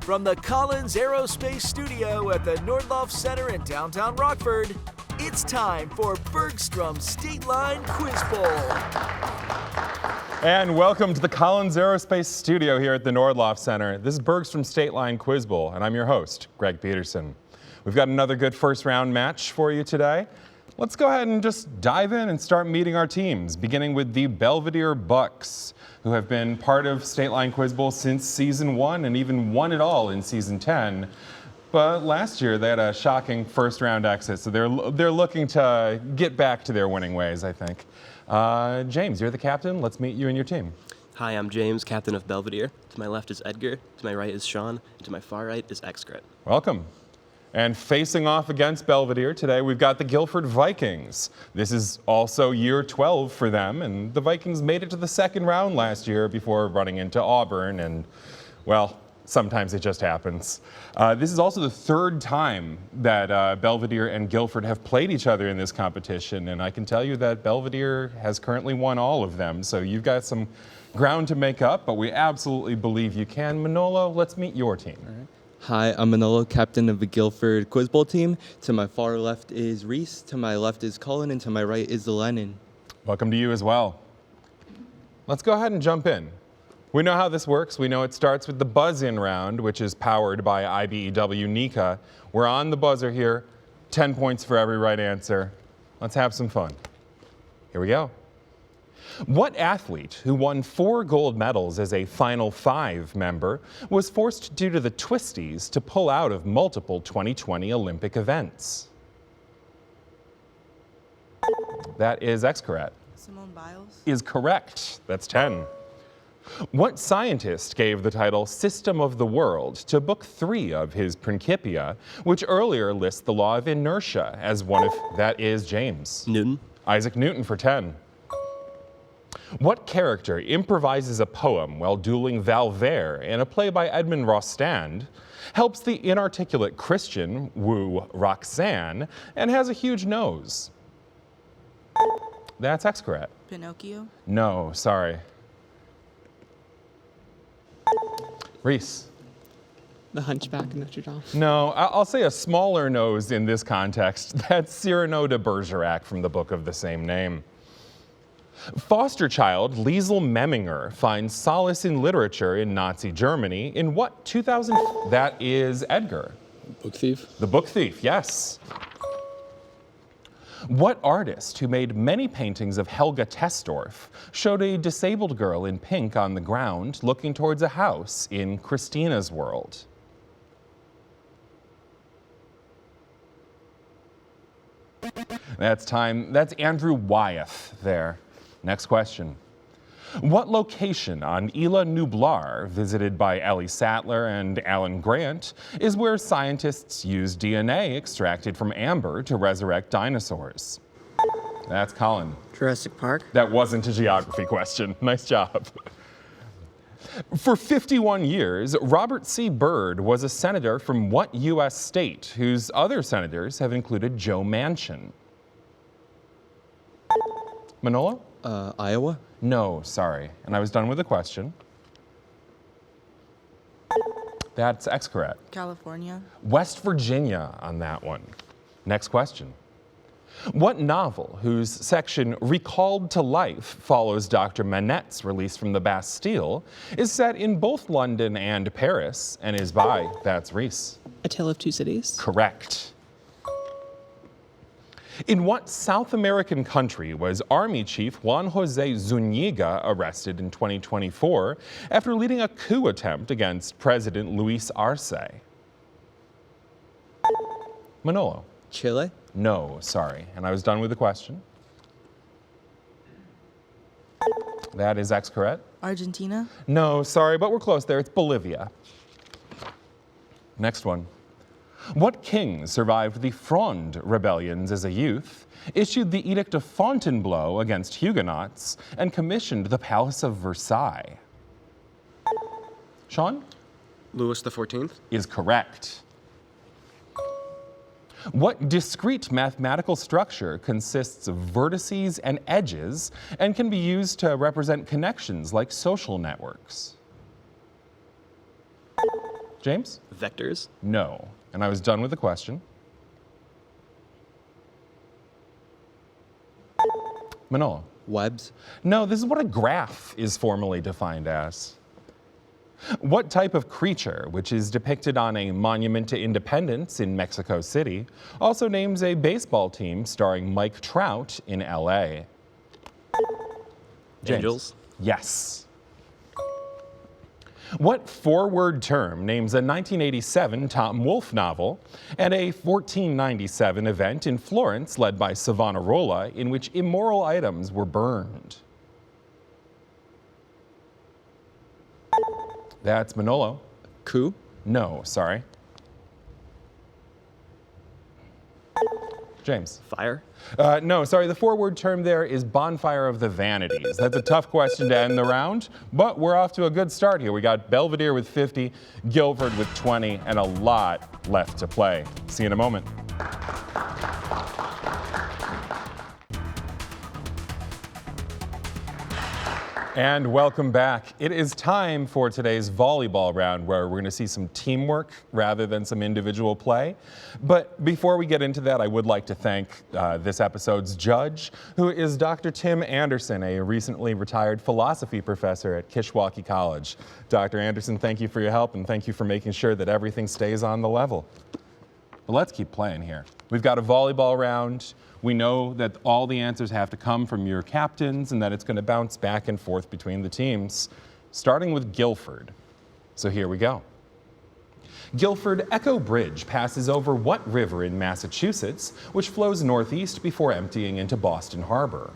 From the Collins Aerospace Studio at the Nordloff Center in downtown Rockford, it's time for Bergstrom's State Line Quiz Bowl. And welcome to the Collins Aerospace Studio here at the Nordloff Center. This is Bergstrom's State Line Quiz Bowl, and I'm your host, Greg Peterson. We've got another good first round match for you today. Let's go ahead and just dive in and start meeting our teams, beginning with the Belvidere Bucks, who have been part of State Line Quiz Bowl since season 1 and even won it all in season 10. But last year they had a shocking first round exit, so they're looking to get back to their winning ways, I think. James, you're the captain. Let's meet you and your team. Hi, I'm James, captain of Belvidere. To my left is Edgar, to my right is Sean, and to my far right is Excret. Welcome. And facing off against Belvidere today, we've got the Guilford Vikings. This is also year 12 for them, and the Vikings made it to the second round last year before running into Auburn, and, well, sometimes it just happens. This is also the third time that Belvidere and Guilford have played each other in this competition, and I can tell you that Belvidere has currently won all of them, so you've got some ground to make up, but we absolutely believe you can. Manolo, let's meet your team. All right. Hi, I'm Manolo, captain of the Guilford Quiz Bowl team. To my far left is Reese, to my left is Cullen, and to my right is Lennon. Welcome to you as well. Let's go ahead and jump in. We know how this works. We know it starts with the buzz-in round, which is powered by IBEW Nika. We're on the buzzer here. 10 points for every right answer. Let's have some fun. Here we go. What athlete who won 4 gold medals as a Final Five member was forced due to the twisties to pull out of multiple 2020 Olympic events? That is Excret. Simone Biles. Is correct. That's 10. What scientist gave the title System of the World to Book 3 of his Principia, which earlier lists the law of inertia as one of... That is James. Newton. Isaac Newton for 10. What character improvises a poem while dueling Belvidere in a play by Edmond Rostand, helps the inarticulate Christian woo Roxanne, and has a huge nose? That's Excret. Pinocchio. No, sorry. Reese. The Hunchback of Notre Dame. No, I'll say a smaller nose in this context. That's Cyrano de Bergerac from the book of the same name. Foster child Liesl Memminger finds solace in literature in Nazi Germany in what 2000? That is Edgar. Book Thief. The Book Thief, yes. What artist who made many paintings of Helga Testorf showed a disabled girl in pink on the ground looking towards a house in Christina's world? That's time. That's Andrew Wyeth there. Next question. What location on Isla Nublar, visited by Ellie Sattler and Alan Grant, is where scientists use DNA extracted from amber to resurrect dinosaurs? That's Colin. Jurassic Park. That wasn't a geography question. Nice job. For 51 years, Robert C. Byrd was a senator from what U.S. state, whose other senators have included Joe Manchin? Manolo? Iowa? No, sorry. And I was done with the question. That's Excret. California. West Virginia on that one. Next question. What novel, whose section Recalled to Life follows Dr. Manette's release from the Bastille, is set in both London and Paris and is by, that's Reese. A Tale of Two Cities. Correct. In what South American country was Army Chief Juan Jose Zuniga arrested in 2024 after leading a coup attempt against President Luis Arce? Manolo. Chile? No, sorry. And I was done with the question. That is Excret. Argentina. No, sorry, but we're close there. It's Bolivia. Next one. What king survived the Fronde rebellions as a youth, issued the Edict of Fontainebleau against Huguenots, and commissioned the Palace of Versailles? Sean? Louis XIV. Is correct. What discrete mathematical structure consists of vertices and edges and can be used to represent connections like social networks? James? Vectors. No. And I was done with the question. Manolo? Webs. No, this is what a graph is formally defined as. What type of creature, which is depicted on a monument to independence in Mexico City, also names a baseball team starring Mike Trout in LA? James. Angels. Yes. What four-word term names a 1987 Tom Wolfe novel and a 1497 event in Florence led by Savonarola in which immoral items were burned? That's Manolo. Coup. No, sorry. James. Fire. No, sorry, the four-word term there is Bonfire of the Vanities. That's a tough question to end the round, but we're off to a good start here. We got Belvidere with 50, Guilford with 20, and a lot left to play. See you in a moment. And welcome back. It is time for today's volleyball round where we're going to see some teamwork rather than some individual play. But before we get into that, I would like to thank this episode's judge, who is Dr. Tim Anderson, a recently retired philosophy professor at Kishwaukee College. Dr. Anderson, thank you for your help and thank you for making sure that everything stays on the level. But let's keep playing here. We've got a volleyball round. We know that all the answers have to come from your captains and that it's going to bounce back and forth between the teams, starting with Guilford. So here we go. Guilford Echo Bridge passes over what river in Massachusetts, which flows northeast before emptying into Boston Harbor?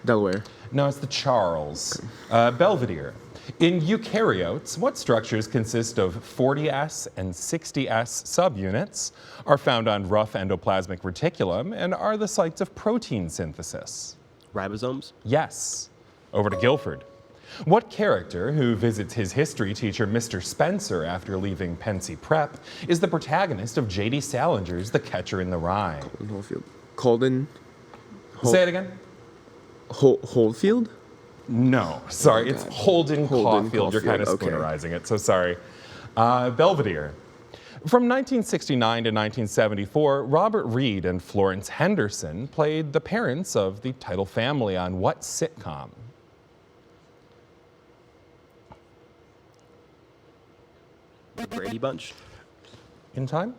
Delaware. No, it's the Charles. Belvidere. In eukaryotes, what structures consist of 40S and 60S subunits, are found on rough endoplasmic reticulum, and are the sites of protein synthesis? Ribosomes. Yes. Over to Guilford. What character, who visits his history teacher Mr. Spencer after leaving Pensy Prep, is the protagonist of J.D. Salinger's The Catcher in the Rye? Holefield. Colden. Say it again. Holefield? No, sorry, it's God. Holden Caulfield. You're Caulfield, kind of okay. spoonerizing it, so sorry. Belvedere. From 1969 to 1974, Robert Reed and Florence Henderson played the parents of the title family on what sitcom? The Brady Bunch. In time?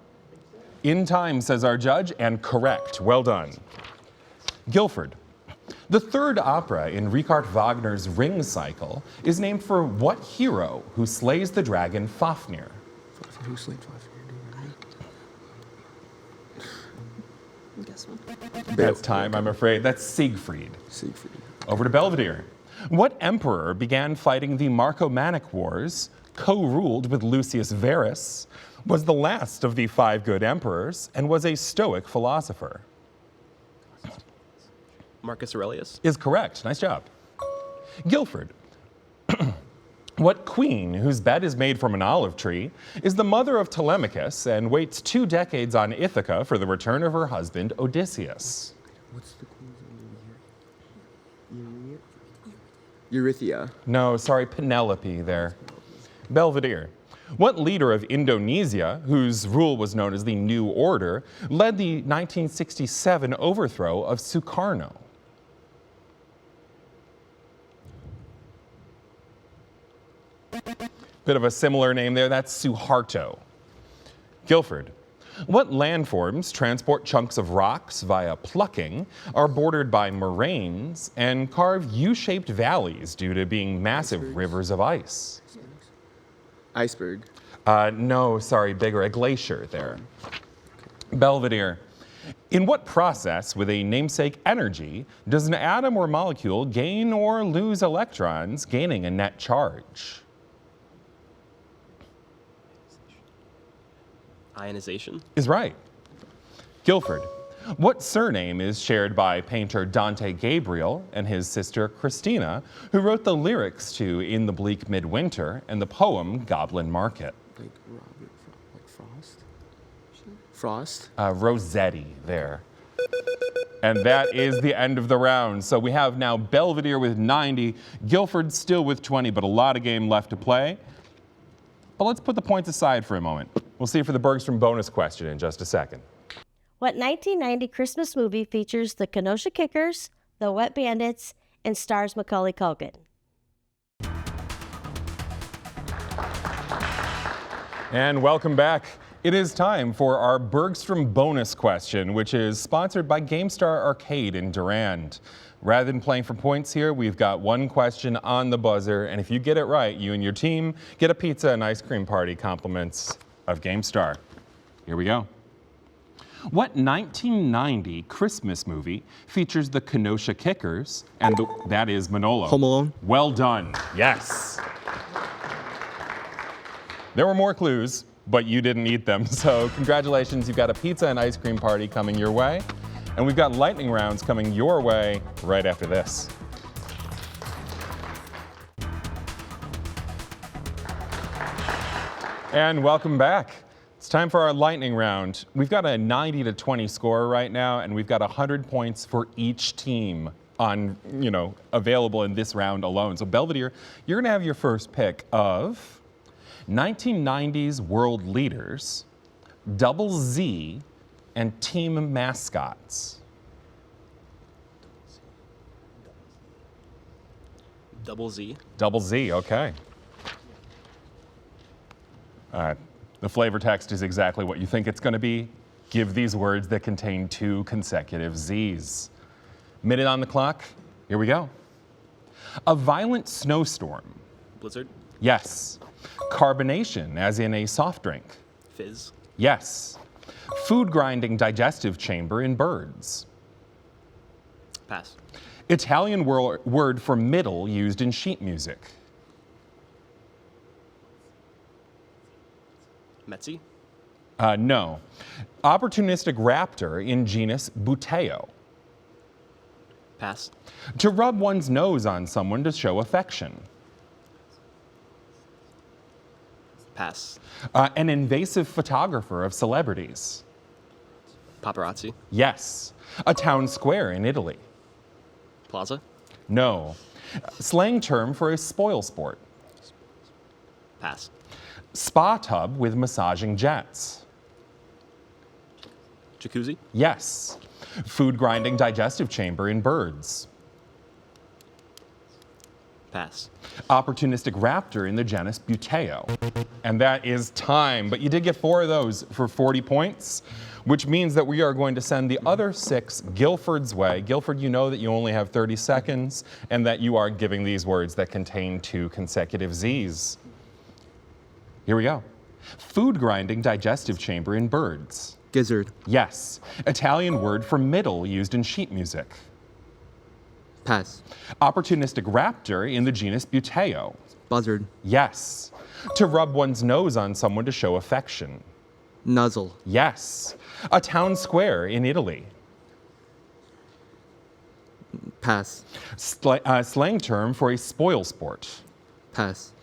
In time, says our judge, and correct. Well done. Guilford. The third opera in Richard Wagner's Ring Cycle is named for what hero who slays the dragon Fafnir? Who slayed Fafnir? Guess one. That's time, I'm afraid. That's Siegfried. Siegfried. Over to Belvedere. What emperor began fighting the Marcomannic Wars, co-ruled with Lucius Verus, was the last of the five good emperors, and was a Stoic philosopher? Marcus Aurelius. Is correct. Nice job. Guilford. What queen, whose bed is made from an olive tree, is the mother of Telemachus and waits 2 decades on Ithaca for the return of her husband, Odysseus? What's the queen's name? Eurythia. No, sorry, Penelope there. Belvedere. What leader of Indonesia, whose rule was known as the New Order, led the 1967 overthrow of Sukarno? Bit of a similar name there, that's Suharto. Guilford. What landforms transport chunks of rocks via plucking, are bordered by moraines, and carve U-shaped valleys due to being massive rivers of ice? Iceberg. No, sorry, bigger, a glacier there. Belvedere. In what process with a namesake energy does an atom or molecule gain or lose electrons, gaining a net charge? Ionization. Is right. Guilford. What surname is shared by painter Dante Gabriel and his sister Christina, who wrote the lyrics to In the Bleak Midwinter and the poem Goblin Market? Like Robert, like Frost. Frost. Rossetti there. And that is the end of the round. So we have now Belvedere with 90, Guilford still with 20, but a lot of game left to play. but let's put the points aside for a moment. We'll see you for the Bergstrom bonus question in just a second. What 1990 Christmas movie features the Kenosha Kickers, the Wet Bandits, and stars Macaulay Culkin? And welcome back. It is time for our Bergstrom bonus question, which is sponsored by GameStar Arcade in Durand. Rather than playing for points here, we've got one question on the buzzer, and if you get it right, you and your team get a pizza and ice cream party compliments of GameStar. Here we go. What 1990 Christmas movie features the Kenosha Kickers and that is Manolo? Home Alone. Well done. Yes. There were more clues, but you didn't eat them. So congratulations, you've got a pizza and ice cream party coming your way. And we've got lightning rounds coming your way right after this. And welcome back. It's time for our lightning round. We've got a 90-20 score right now, and we've got 100 points for each team on, available in this round alone. So Belvidere, you're gonna have your first pick of 1990s world leaders, Double Z, and team mascots. Double Z. Double Z, okay. The flavor text is exactly what you think it's going to be. Give these words that contain 2 consecutive Zs. Minute on the clock, here we go. A violent snowstorm. Blizzard. Yes. Carbonation, as in a soft drink. Fizz. Yes. Food grinding digestive chamber in birds. Pass. Italian word for middle used in sheet music. Metzi. No. Opportunistic raptor in genus Buteo. Pass. To rub one's nose on someone to show affection. Pass. An invasive photographer of celebrities. Paparazzi. Yes. A town square in Italy. Plaza. No. Slang term for a spoil sport. Pass. Spa tub with massaging jets. Jacuzzi. Yes. Food grinding digestive chamber in birds. Pass. Opportunistic raptor in the genus Buteo. And that is time, but you did get 4 of those for 40 points, which means that we are going to send the other 6 Guilford's way. Guilford, you know that you only have 30 seconds and that you are giving these words that contain 2 consecutive Zs. Here we go. Food grinding digestive chamber in birds. Gizzard. Yes. Italian word for middle used in sheet music. Pass. Opportunistic raptor in the genus Buteo. Buzzard. Yes. To rub one's nose on someone to show affection. Nuzzle. Yes. A town square in Italy. Pass. Slang term for a spoil sport. Pass.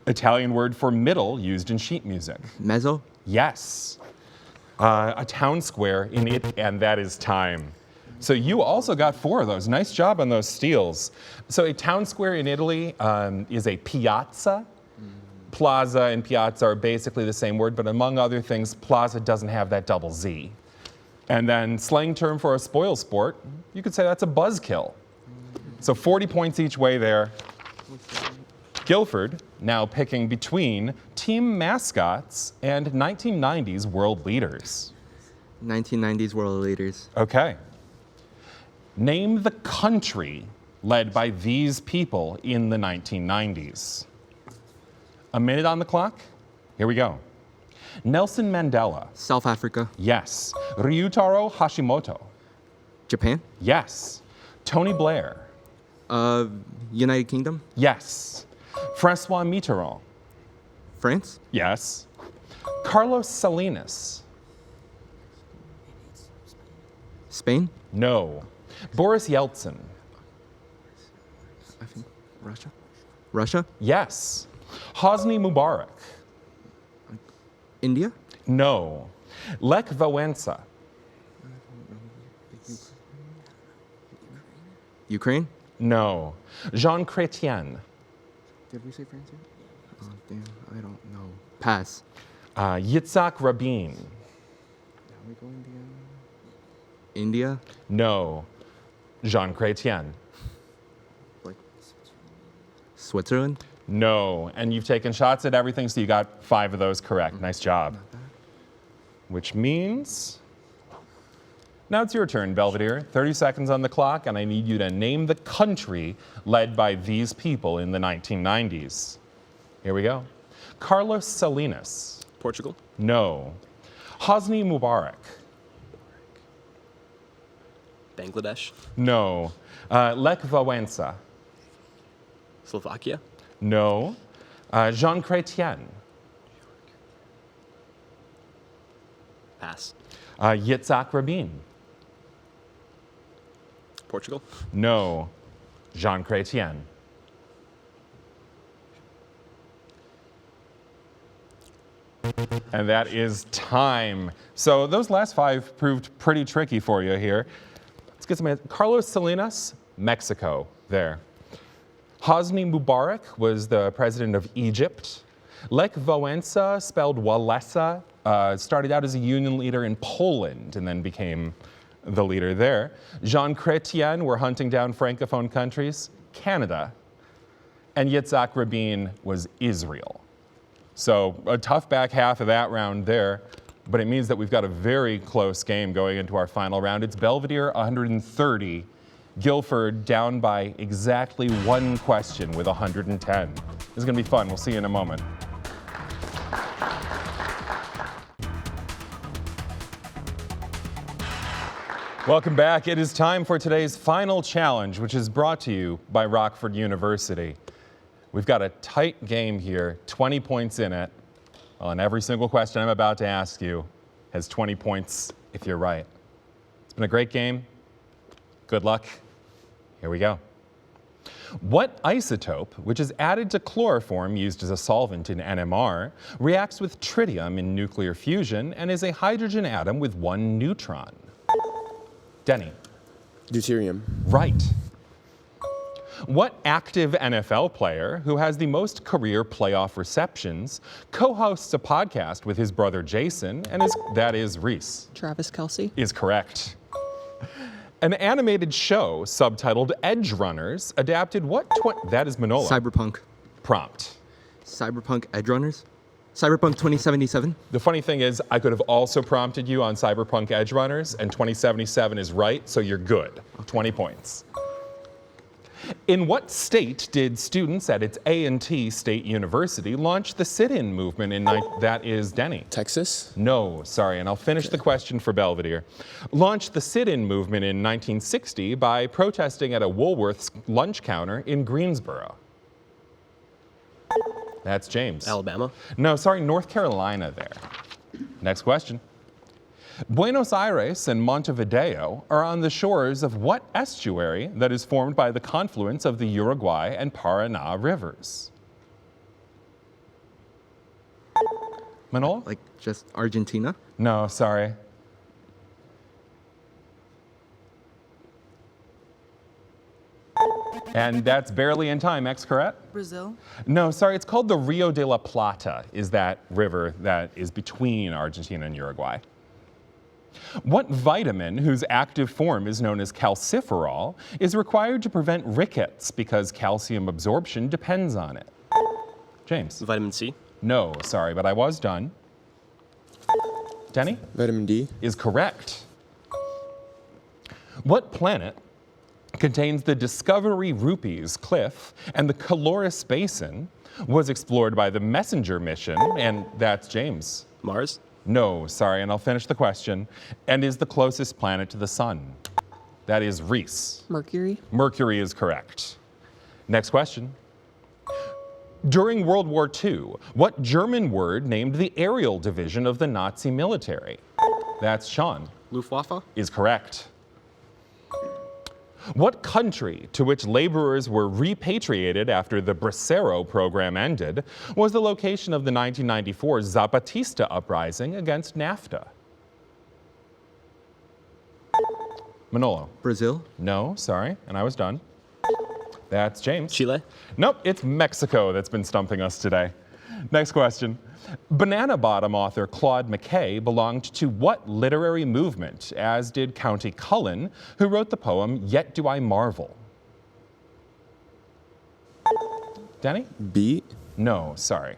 Italian word for middle used in sheet music. Mezzo. Yes. A town square in it, and that is time. So you also got 4 of those. Nice job on those steals. So a town square in Italy is a piazza. Plaza and piazza are basically the same word, but among other things, plaza doesn't have that double Z. And then slang term for a spoil sport, you could say that's a buzzkill. So 40 points each way there. Guilford now picking between team mascots and 1990s world leaders. 1990s world leaders. Okay. Name the country led by these people in the 1990s. A minute on the clock. Here we go. Nelson Mandela. South Africa. Yes. Ryutaro Hashimoto. Japan. Yes. Tony Blair. United Kingdom. Yes. Francois Mitterrand. France. Yes. Carlos Salinas. Spain. No. Boris Yeltsin. I think Russia. Russia. Yes. Hosni Mubarak. India. No. Lech Wałęsa. Ukraine. No. Jean Chrétien. Did we say France yet? Oh, damn, I don't know. Pass. Yitzhak Rabin. Are we going together? India? No. Jean Chrétien. Like Switzerland? No. And you've taken shots at everything, so you got 5 of those correct. Nice job. Which means now it's your turn, Belvidere. 30 seconds on the clock, and I need you to name the country led by these people in the 1990s. Here we go. Carlos Salinas. Portugal. No. Hosni Mubarak. Bangladesh. No. Lech Wałęsa. Slovakia. No. Jean Chrétien. Pass. Yitzhak Rabin. Portugal. No. Jean Chrétien. And that is time. So those last 5 proved pretty tricky for you here. Let's get some. Carlos Salinas, Mexico, there. Hosni Mubarak was the president of Egypt. Lech Wałęsa, spelled Walesa, started out as a union leader in Poland and then became the leader there. Jean Chrétien were hunting down Francophone countries, Canada. And Yitzhak Rabin was Israel. So a tough back half of that round there, but it means that we've got a very close game going into our final round. It's Belvidere 130, Guilford down by exactly 1 question with 110. This is gonna be fun. We'll see you in a moment. Welcome back. It is time for today's final challenge, which is brought to you by Rockford University. We've got a tight game here, 20 points in it. And every single question I'm about to ask you has 20 points if you're right. It's been a great game. Good luck. Here we go. What isotope, which is added to chloroform used as a solvent in NMR, reacts with tritium in nuclear fusion and is a hydrogen atom with 1 neutron? Denny. Deuterium. Right. What active NFL player who has the most career playoff receptions co-hosts a podcast with his brother Jason and that is Reese? Travis Kelce. Is correct. An animated show subtitled Edge Runners adapted what? That is Manolo. Cyberpunk. Prompt. Cyberpunk Edge Runners? Cyberpunk 2077? The funny thing is, I could have also prompted you on Cyberpunk Edge Runners, and 2077 is right, so you're good. 20 points. In what state did students at its A&T State University launch the sit-in movement in that is Denny? Texas? No, sorry, and I'll finish the question for Belvidere. Launched the sit-in movement in 1960 by protesting at a Woolworth's lunch counter in Greensboro. That's James. Alabama. No, sorry, North Carolina there. Next question. Buenos Aires and Montevideo are on the shores of what estuary that is formed by the confluence of the Uruguay and Paraná rivers? Manolo? Like just Argentina? No, sorry. And that's barely in time, correct? Brazil. No, sorry, it's called the Rio de la Plata, is that river that is between Argentina and Uruguay. What vitamin, whose active form is known as calciferol, is required to prevent rickets because calcium absorption depends on it? James? Vitamin C. No, sorry, but I was done. Denny? Vitamin D. Is correct. What planet contains the Discovery Rupees Cliff and the Caloris Basin, was explored by the Messenger mission, and that's James? Mars. No, sorry, and I'll finish the question, and is the closest planet to the sun? That is Reese. Mercury. Mercury is correct. Next question. During World War II, what German word named the aerial division of the Nazi military? That's Sean. Luftwaffe. Is correct. What country, to which laborers were repatriated after the Bracero program ended, was the location of the 1994 Zapatista uprising against NAFTA? Manolo. Brazil? No, sorry, and I was done. That's James. Chile. Nope, it's Mexico that's been stumping us today. Next question. Banana Bottom author Claude McKay belonged to what literary movement, as did County Cullen, who wrote the poem Yet Do I Marvel? Danny? B. No, sorry.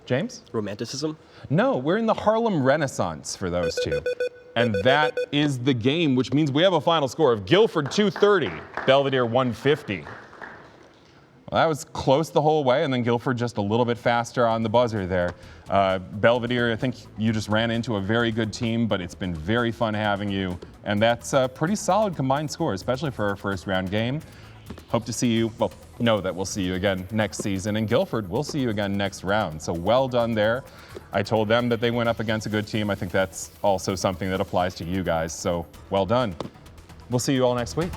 James? Romanticism? No, we're in the Harlem Renaissance for those two. And that is the game, which means we have a final score of Guilford 230, Belvidere 150. Well, that was close the whole way, and then Guilford just a little bit faster on the buzzer there. Belvidere, I think you just ran into a very good team, but it's been very fun having you. And that's a pretty solid combined score, especially for our first round game. Hope to see you, well, know that we'll see you again next season. And Guilford, we'll see you again next round. So well done there. I told them that they went up against a good team. I think that's also something that applies to you guys. So well done. We'll see you all next week.